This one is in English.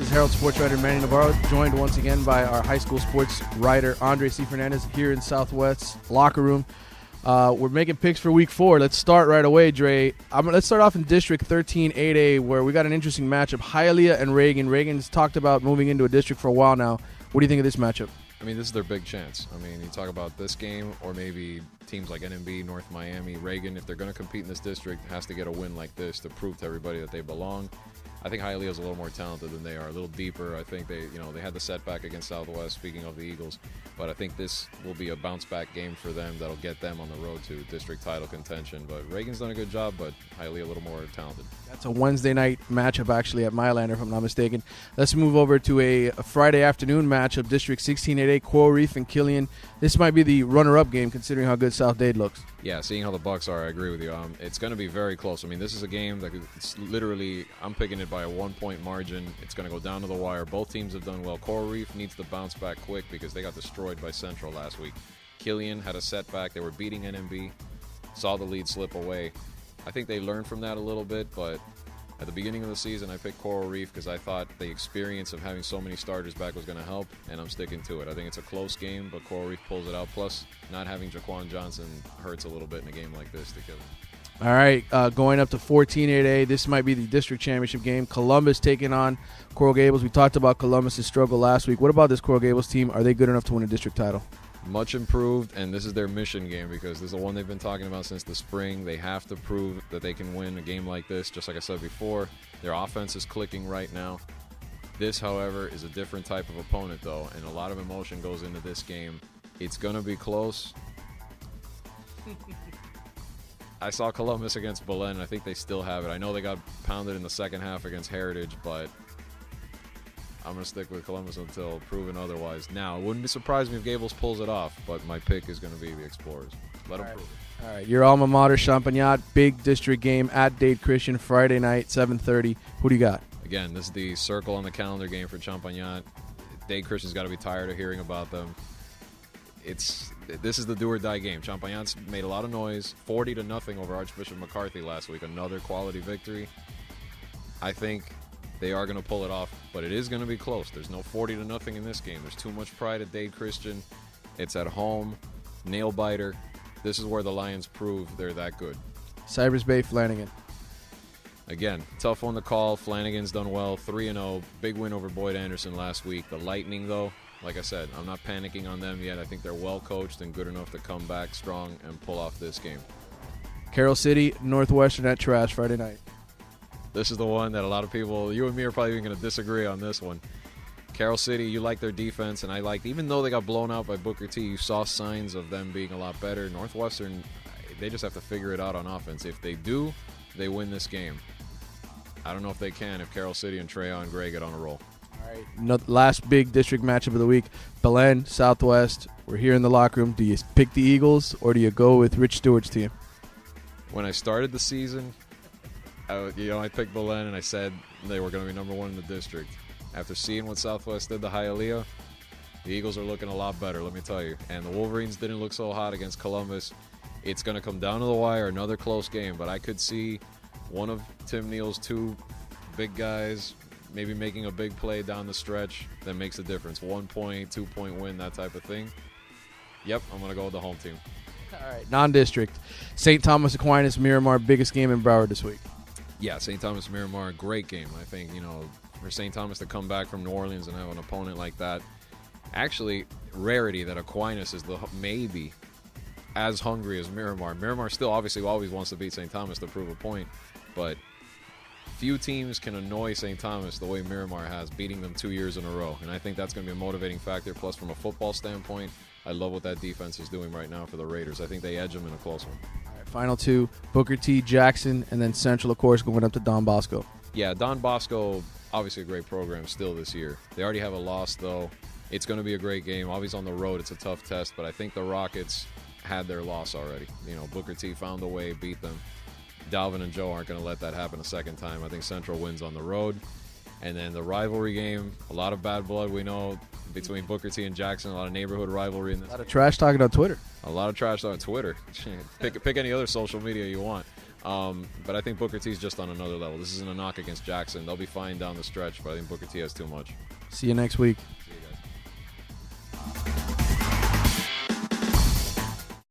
This is Herald sports writer Manny Navarro, joined once again by our high school sports writer Andre C. Fernandez here in Southwest locker room. We're making picks for Week 4. Let's start right away, Dre. Let's start off in District 13 8A, where we got an interesting matchup. Hialeah and Reagan. Reagan's talked about moving into a district for a while now. What do you think of this matchup? I mean, this is their big chance. I mean, you talk about this game or maybe teams like NMB, North Miami, Reagan. If they're going to compete in this district, has to get a win like this to prove to everybody that they belong. I think Hialeah is a little more talented than they are, a little deeper. I think they had the setback against Southwest, speaking of the Eagles. But I think this will be a bounce-back game for them that'll get them on the road to district title contention. But Reagan's done a good job, but Hialeah a little more talented. That's a Wednesday night matchup, actually, at Mylander, if I'm not mistaken. Let's move over to a Friday afternoon matchup, District 16 8A, Coral Reef and Killian. This might be the runner-up game, considering how good South Dade looks. Yeah, seeing how the Bucks are, I agree with you. It's going to be very close. I mean, this is a game that it's literally, I'm picking it by a 1-point margin. It's going to go down to the wire. Both teams have done well. Coral Reef needs to bounce back quick because they got destroyed by Central last week. Killian had a setback. They were beating NMB, saw the lead slip away. I think they learned from that a little bit, but at the beginning of the season, I picked Coral Reef because I thought the experience of having so many starters back was going to help, and I'm sticking to it. I think it's a close game, but Coral Reef pulls it out. Plus, not having Jaquan Johnson hurts a little bit in a game like this to kill him. All right, going up to 14 8A. This might be the district championship game. Columbus taking on Coral Gables. We talked about Columbus' struggle last week. What about this Coral Gables team? Are they good enough to win a district title? Much improved, and this is their mission game because this is the one they've been talking about since the spring. They have to prove that they can win a game like this, just like I said before. Their offense is clicking right now. This, however, is a different type of opponent, though, and a lot of emotion goes into this game. It's going to be close. I saw Columbus against Belen, and I think they still have it. I know they got pounded in the second half against Heritage, but I'm going to stick with Columbus until proven otherwise. Now, it wouldn't surprise me if Gables pulls it off, but my pick is going to be the Explorers. Let them prove it. All right, your alma mater, Champagnat, big district game at Dade Christian, Friday night, 7:30. Who do you got? Again, this is the circle on the calendar game for Champagnat. Dade Christian's got to be tired of hearing about them. This is the do-or-die game. Champagnat's made a lot of noise, 40-0 over Archbishop McCarthy last week, another quality victory. I think they are going to pull it off, but it is going to be close. There's no 40-0 in this game. There's too much pride at Dade Christian. It's at home, nail-biter. This is where the Lions prove they're that good. Cypress Bay, Flanagan. Again, tough one to call. Flanagan's done well, 3-0. Big win over Boyd Anderson last week. The Lightning, though, like I said, I'm not panicking on them yet. I think they're well coached and good enough to come back strong and pull off this game. Carroll City, Northwestern at Trash, Friday night. This is the one that a lot of people, you and me, are probably even going to disagree on this one. Carroll City, you like their defense, and I liked, even though they got blown out by Booker T, you saw signs of them being a lot better. Northwestern, they just have to figure it out on offense. If they do, they win this game. I don't know if they can if Carroll City and Treyon Gray get on a roll. All right, last big district matchup of the week, Belen, Southwest. We're here in the locker room. Do you pick the Eagles or do you go with Rich Stewart's team? When I started the season, I picked Belen and I said they were going to be number one in the district. After seeing what Southwest did to Hialeah, the Eagles are looking a lot better, let me tell you. And the Wolverines didn't look so hot against Columbus. It's going to come down to the wire, another close game, but I could see one of Tim Neal's two big guys maybe making a big play down the stretch that makes a difference. 1 point, 2 point win, that type of thing. Yep, I'm going to go with the home team. All right, non-district. St. Thomas Aquinas, Miramar, biggest game in Broward this week. Yeah, St. Thomas Miramar, great game. I think, for St. Thomas to come back from New Orleans and have an opponent like that, actually, rarity that Aquinas is maybe as hungry as Miramar. Miramar still obviously always wants to beat St. Thomas to prove a point, but few teams can annoy St. Thomas the way Miramar has, beating them 2 years in a row. And I think that's going to be a motivating factor. Plus, from a football standpoint, I love what that defense is doing right now for the Raiders. I think they edge them in a close one. All right, final two, Booker T, Jackson, and then Central, of course, going up to Don Bosco. Yeah, Don Bosco, obviously a great program still this year. They already have a loss, though. It's going to be a great game. Always on the road, it's a tough test, but I think the Rockets had their loss already. Booker T found a way, beat them. Dalvin and Joe aren't going to let that happen a second time. I think Central wins on the road. And then the rivalry game, a lot of bad blood, we know, between Booker T and Jackson, a lot of neighborhood rivalry. A lot of trash talking on Twitter. A lot of trash on Twitter. Pick any other social media you want. But I think Booker T is just on another level. This isn't a knock against Jackson. They'll be fine down the stretch, but I think Booker T has too much. See you next week. See